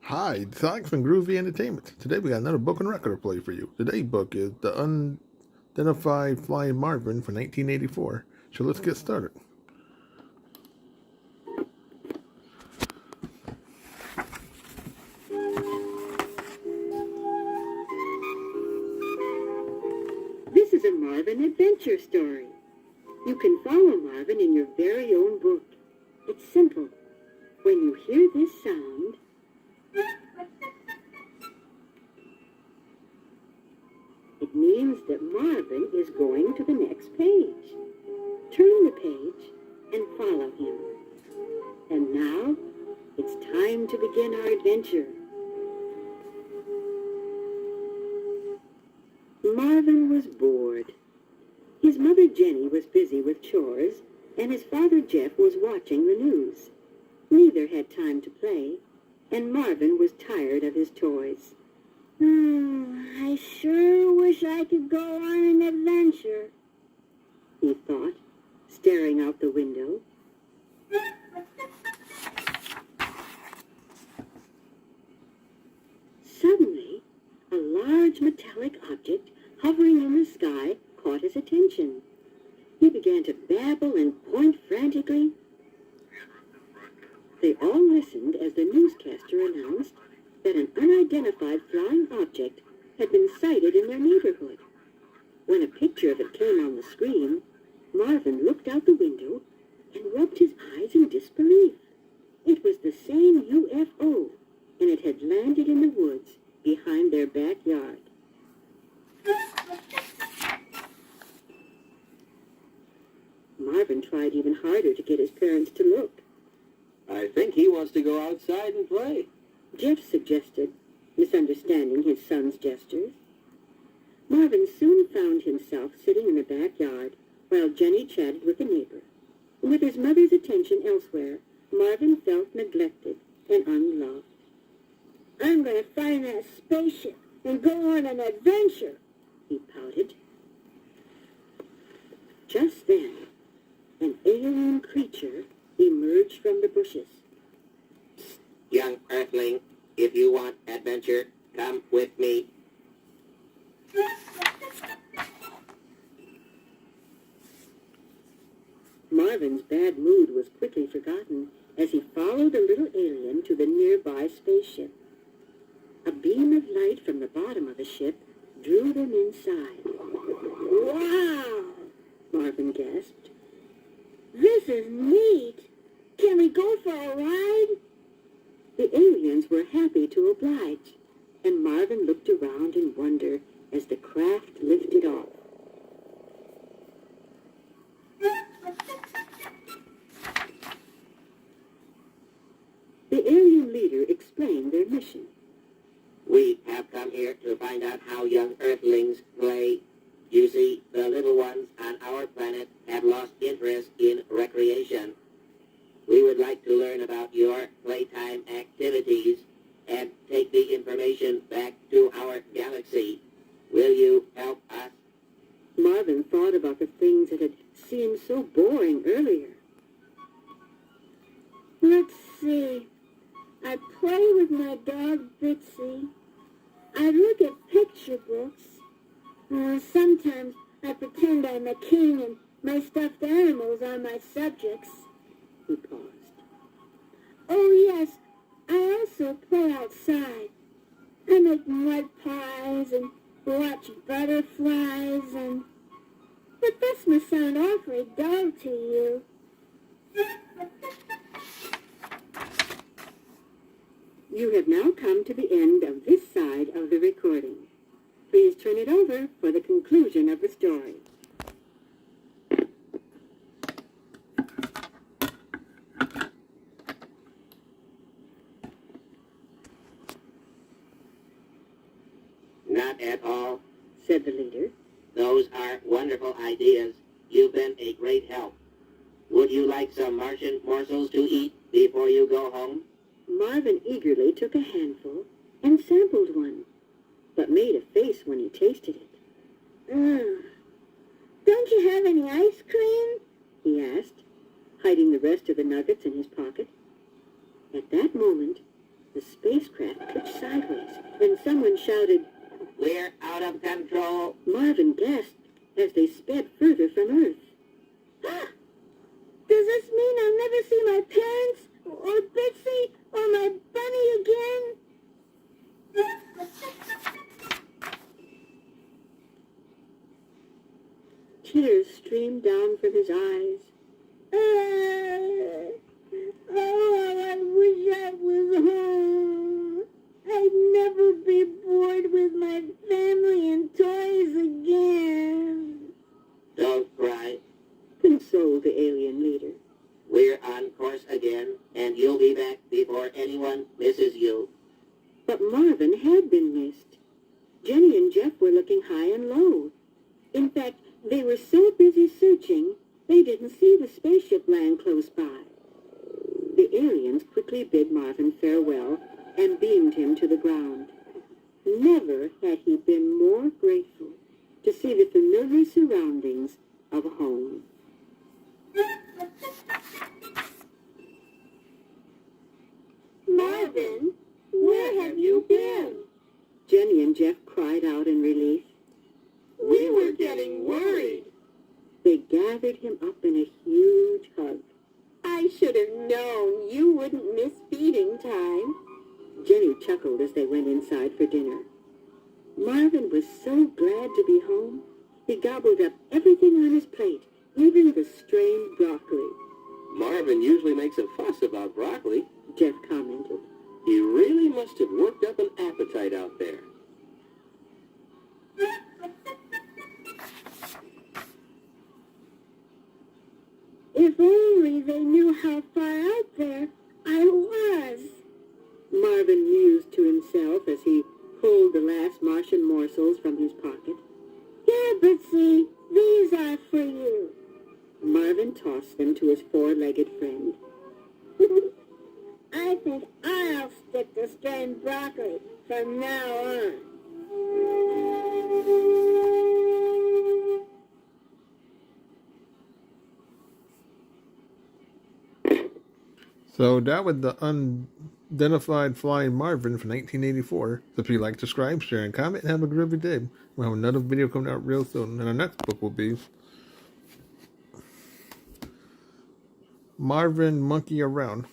Hi, it's Alex from Groovy Entertainment. Today we got another book and record to play for you. Today's book is The Unidentified Flying Marvin from 1984. So let's get started. This is a Marvin adventure story. You can follow Marvin in your very own book. It's simple. When you hear this sound, it means that Marvin is going to the next page. Turn the page and follow him. And now, it's time to begin our adventure. Marvin was bored. His mother Jenny was busy with chores, and his father Jeff was watching the news. Neither had time to play, and Marvin was tired of his toys. I sure wish I could go on an adventure, he thought, staring out the window. Suddenly, a large metallic object hovering in the sky caught his attention. He began to babble and point frantically. They all listened as the newscaster announced that an unidentified flying object had been sighted in their neighborhood. When a picture of it came on the screen, Marvin looked out the window and rubbed his eyes in disbelief. It was the same UFO, and it had landed in the woods behind their backyard. Marvin tried even harder to get his parents to look. I think he wants to go outside and play. Jeff suggested, misunderstanding his son's gestures. Marvin soon found himself sitting in the backyard while Jenny chatted with a neighbor. With his mother's attention elsewhere, Marvin felt neglected and unloved. I'm going to find that spaceship and go on an adventure, he pouted. Just then, an alien creature emerged from the bushes. Young Earthling, if you want adventure, come with me. Marvin's bad mood was quickly forgotten as he followed the little alien to the nearby spaceship. A beam of light from the bottom of the ship drew them inside. Wow! Marvin gasped. This is neat! Can we go for a ride? The aliens were happy to oblige, and Marvin looked around in wonder as the craft lifted off. The alien leader explained their mission. We have come here to find out how young Earthlings play. You see, the little ones on our planet have lost interest in recreation. We would like to learn about your playtime activities and take the information back to our galaxy. Will you help us? Marvin thought about the things that had seemed so boring earlier. Let's see. I play with my dog Bitsy. I look at picture books. Sometimes I pretend I'm a king and my stuffed animals are my subjects. He paused. Oh yes, I also play outside. I make mud pies and watch butterflies and... But this must sound awfully dull to you. You have now come to the end of this side of the recording. Please turn it over for the conclusion of the story. Not at all, Said the leader. Those are wonderful ideas. You've been a great help. Would you like some Martian morsels to eat before you go home? Marvin eagerly took a handful and sampled one, but made a face when he tasted it. Don't you have any ice cream? He asked, hiding the rest of the nuggets in his pocket. At that moment, The spacecraft pitched sideways, and someone shouted, We're out of control. Marvin gasped as they sped further from Earth. Does this mean I'll never see my parents, or Bitsy, or my bunny again? Tears streamed down from his eyes. I wish I was home. I'd never be bored with my family and toys again. Don't cry. Consoled the alien leader. We're on course again, and you'll be back before anyone misses you. But Marvin had been missed. Jenny and Jeff were looking high and low. In fact, they were so busy searching, they didn't see the spaceship land close by. The aliens quickly bid Marvin farewell and beamed him to the ground. Never had he been more grateful to see the familiar surroundings of home. Marvin, where have you been? Jenny and Jeff cried out in relief. We were getting worried. They gathered him up in a huge hug. I should have known you wouldn't miss feeding time. Jenny chuckled as they went inside for dinner. Marvin was so glad to be home, he gobbled up everything on his plate, even the strained broccoli. Marvin usually makes a fuss about broccoli. Jeff commented. He really must have worked up an appetite out there. If only they knew how far out there I was. Marvin mused to himself as he pulled the last Martian morsels from his pocket. Here, Bitsy, these are for you. Marvin tossed them to his four-legged friend. I think I'll stick to strained broccoli from now on. So that was the unidentified flying Marvin from 1984. So if you like, subscribe, share, and comment, and have a groovy day. We'll have another video coming out real soon. And our next book will be Marvin Monkey Around.